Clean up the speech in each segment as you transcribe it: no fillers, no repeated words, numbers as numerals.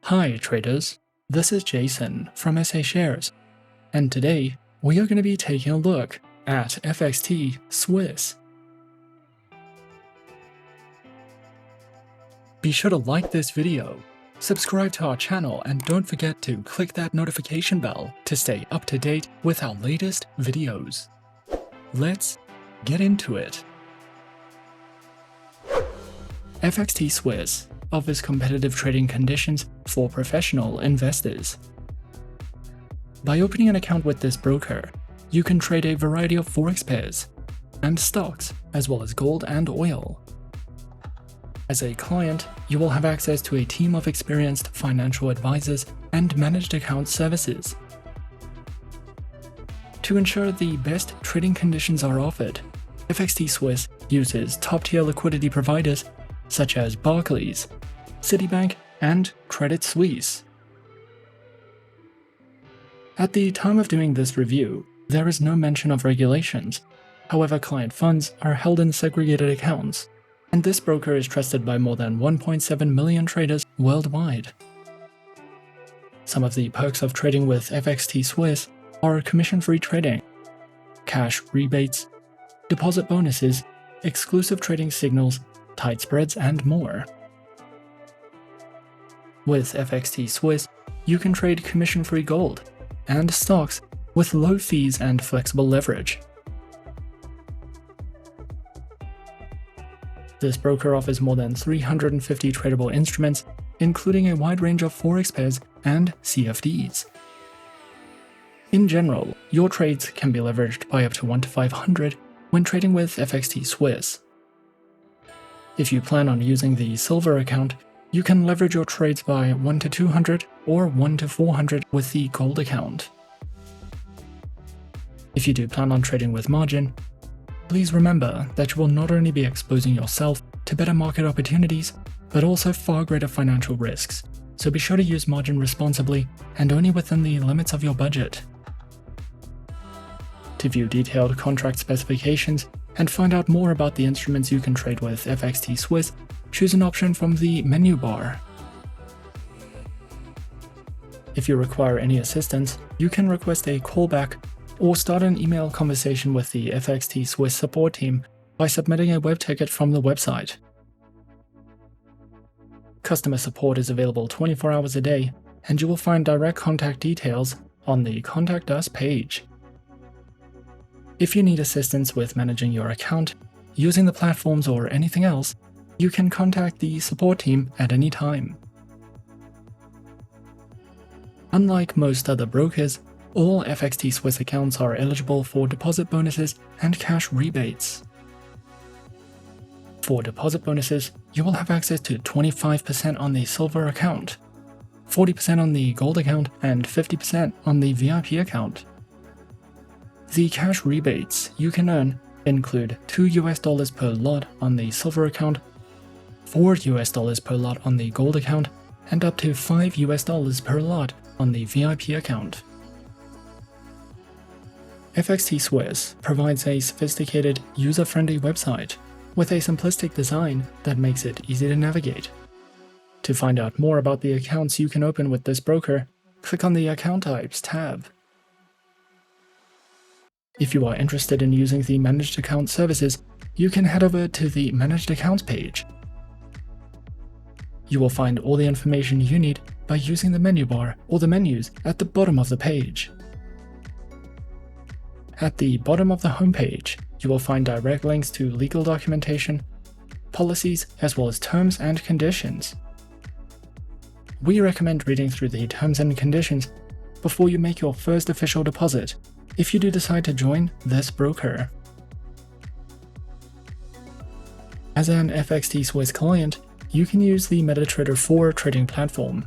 Hi traders, this is Jason from SA Shares, and today we are going to be taking a look at FXTSwiss. Be sure to like this video, subscribe to our channel, and don't forget to click that notification bell to stay up to date with our latest videos. Let's get into it. FXTSwiss offers competitive trading conditions for professional investors. By opening an account with this broker, you can trade a variety of Forex pairs and stocks, as well as gold and oil. As a client, you will have access to a team of experienced financial advisors and managed account services. To ensure the best trading conditions are offered, FXTSwiss uses top-tier liquidity providers such as Barclays, Citibank, and Creditsuisse. At the time of doing this review, there is no mention of regulations. However, client funds are held in segregated accounts, and this broker is trusted by more than 1.7 million traders worldwide. Some of the perks of trading with FXTSwiss are commission-free trading, cash rebates, deposit bonuses, exclusive trading signals, tight spreads, and more. With FXTSwiss, you can trade commission-free gold and stocks with low fees and flexible leverage. This broker offers more than 350 tradable instruments, including a wide range of Forex pairs and CFDs. In general, your trades can be leveraged by up to 1 to 500 when trading with FXTSwiss. If you plan on using the silver account, you can leverage your trades by 1 to 200 or 1 to 400 with the gold account. If you do plan on trading with margin, please remember that you will not only be exposing yourself to better market opportunities, but also far greater financial risks, so be sure to use margin responsibly and only within the limits of your budget. To view detailed contract specifications and find out more about the instruments you can trade with FXTSwiss, choose an option from the menu bar. If you require any assistance, you can request a callback or start an email conversation with the FXTSwiss support team by submitting a web ticket from the website. Customer support is available 24 hours a day, and you will find direct contact details on the Contact Us page. If you need assistance with managing your account, using the platforms, or anything else, you can contact the support team at any time. Unlike most other brokers, all FXTSwiss accounts are eligible for deposit bonuses and cash rebates. For deposit bonuses, you will have access to 25% on the silver account, 40% on the gold account, and 50% on the VIP account. The cash rebates you can earn include $2 per lot on the silver account, $4 per lot on the gold account, and up to $5 per lot on the VIP account. FXTSwiss provides a sophisticated, user-friendly website with a simplistic design that makes it easy to navigate. To find out more about the accounts you can open with this broker, click on the Account Types tab. If you are interested in using the Managed Account services, you can head over to the Managed Accounts page. You will find all the information you need by using the menu bar or the menus at the bottom of the page. At the bottom of the homepage, you will find direct links to legal documentation, policies, as well as terms and conditions. We recommend reading through the terms and conditions before you make your first official deposit if you do decide to join this broker. As an FXTSwiss client, you can use the MetaTrader 4 trading platform.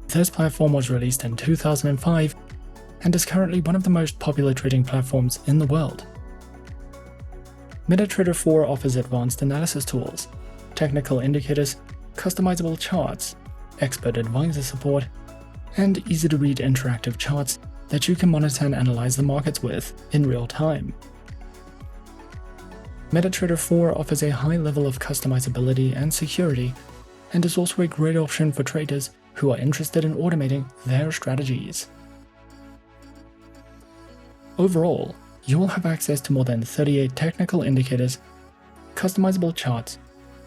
This platform was released in 2005 and is currently one of the most popular trading platforms in the world. MetaTrader 4 offers advanced analysis tools, technical indicators, customizable charts, expert advisor support, and easy-to-read interactive charts that you can monitor and analyze the markets with in real time. MetaTrader 4 offers a high level of customizability and security, and is also a great option for traders who are interested in automating their strategies. Overall, you will have access to more than 38 technical indicators, customizable charts,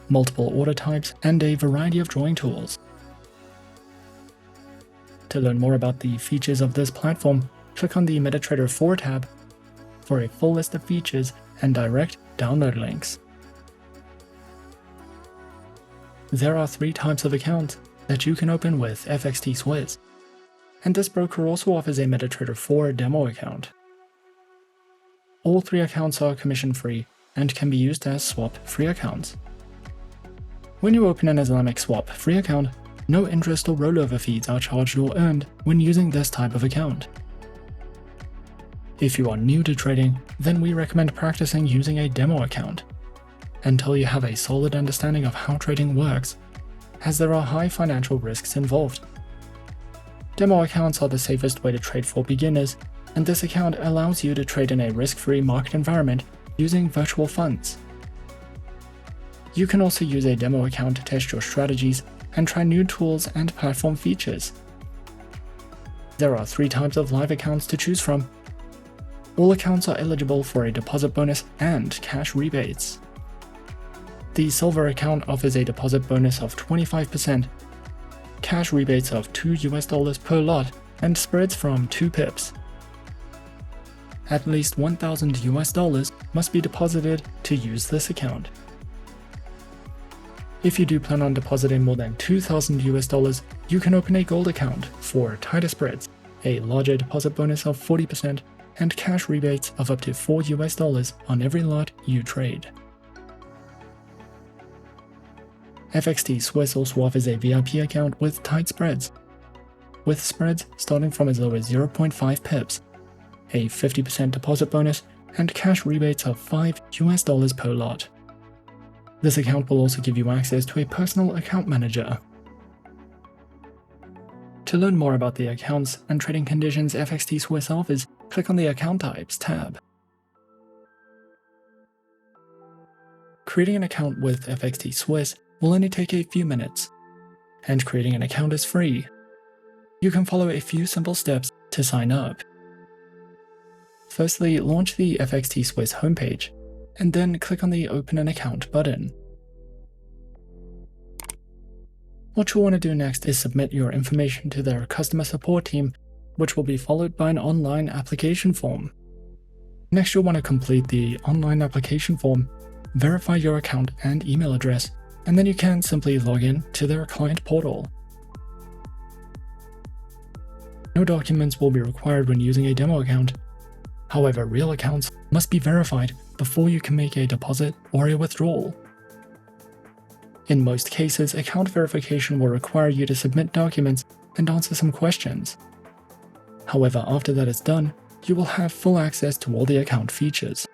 multiple order types, and a variety of drawing tools. To learn more about the features of this platform, click on the MetaTrader 4 tab for a full list of features and direct download links. There are 3 types of accounts that you can open with FXTSwiss, and this broker also offers a MetaTrader 4 demo account. All 3 accounts are commission-free and can be used as swap-free accounts. When you open an Islamic swap-free account, no interest or rollover fees are charged or earned when using this type of account. If you are new to trading, then we recommend practicing using a demo account until you have a solid understanding of how trading works, as there are high financial risks involved. Demo accounts are the safest way to trade for beginners, and this account allows you to trade in a risk-free market environment using virtual funds. You can also use a demo account to test your strategies and try new tools and platform features. There are 3 types of live accounts to choose from. All accounts are eligible for a deposit bonus and cash rebates. The Silver account offers a deposit bonus of 25%, cash rebates of $2 per lot, and spreads from 2 pips. At least $1,000 must be deposited to use this account. If you do plan on depositing more than $2,000, you can open a Gold account for tighter spreads, a larger deposit bonus of 40%, and cash rebates of up to $4 on every lot you trade. FXTSwiss also offers a VIP account with tight spreads, with spreads starting from as low as 0.5 pips, a 50% deposit bonus, and cash rebates of $5 per lot. This account will also give you access to a personal account manager. To learn more about the accounts and trading conditions FXTSwiss offers, click on the Account Types tab. Creating an account with FXTSwiss will only take a few minutes, and creating an account is free. You can follow a few simple steps to sign up. Firstly, launch the FXTSwiss homepage, and then click on the Open an Account button. What you'll want to do next is submit your information to their customer support team, which will be followed by an online application form. Next, you'll want to complete the online application form, verify your account and email address, and then you can simply log in to their client portal. No documents will be required when using a demo account. However, real accounts must be verified before you can make a deposit or a withdrawal. In most cases, account verification will require you to submit documents and answer some questions. However, after that is done, you will have full access to all the account features.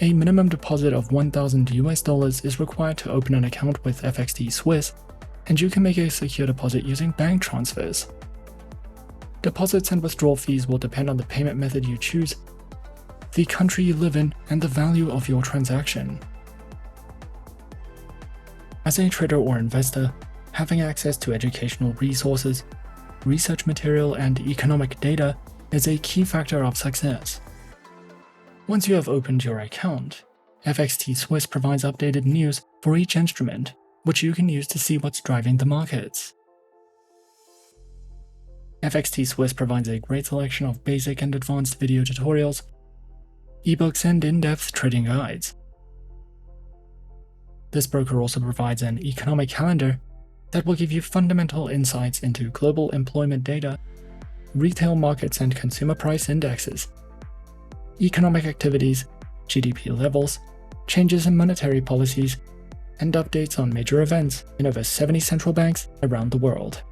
A minimum deposit of $1,000 is required to open an account with FXTSwiss, and you can make a secure deposit using bank transfers. Deposits and withdrawal fees will depend on the payment method you choose, the country you live in, and the value of your transaction. As a trader or investor, having access to educational resources, research material, and economic data is a key factor of success. Once you have opened your account, FXTSwiss provides updated news for each instrument, which you can use to see what's driving the markets. FXTSwiss provides a great selection of basic and advanced video tutorials, ebooks, and in-depth trading guides. This broker also provides an economic calendar that will give you fundamental insights into global employment data, retail markets and consumer price indexes, economic activities, GDP levels, changes in monetary policies, and updates on major events in over 70 central banks around the world.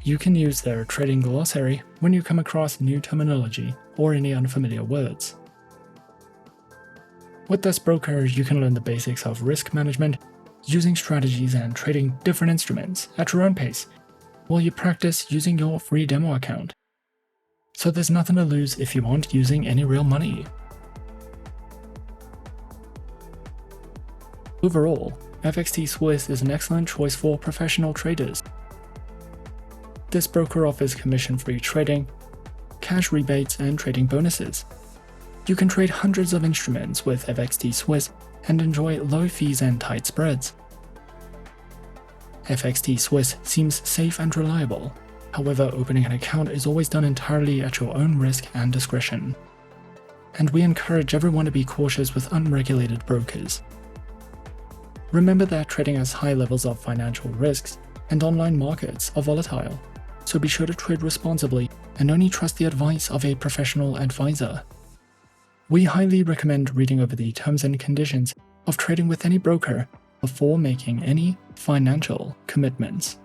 You can use their trading glossary when you come across new terminology or any unfamiliar words. With this broker, you can learn the basics of risk management, using strategies and trading different instruments at your own pace, while you practice using your free demo account. So there's nothing to lose if you aren't using any real money. Overall, FXTSwiss is an excellent choice for professional traders. This broker offers commission-free trading, cash rebates, and trading bonuses. You can trade hundreds of instruments with FXTSwiss and enjoy low fees and tight spreads. FXTSwiss seems safe and reliable. However, opening an account is always done entirely at your own risk and discretion. And we encourage everyone to be cautious with unregulated brokers. Remember that trading has high levels of financial risks and online markets are volatile, so be sure to trade responsibly and only trust the advice of a professional advisor. We highly recommend reading over the terms and conditions of trading with any broker before making any financial commitments.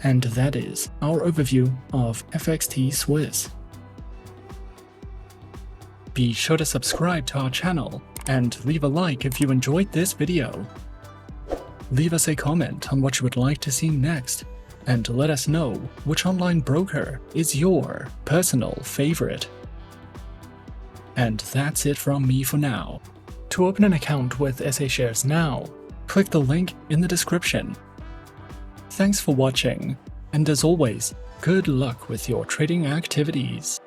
And that is our overview of FXTSwiss. Be sure to subscribe to our channel and leave a like if you enjoyed this video. Leave us a comment on what you would like to see next, and let us know which online broker is your personal favorite. And that's it from me for now. To open an account with SA Shares now, click the link in the description. Thanks for watching, and as always, good luck with your trading activities.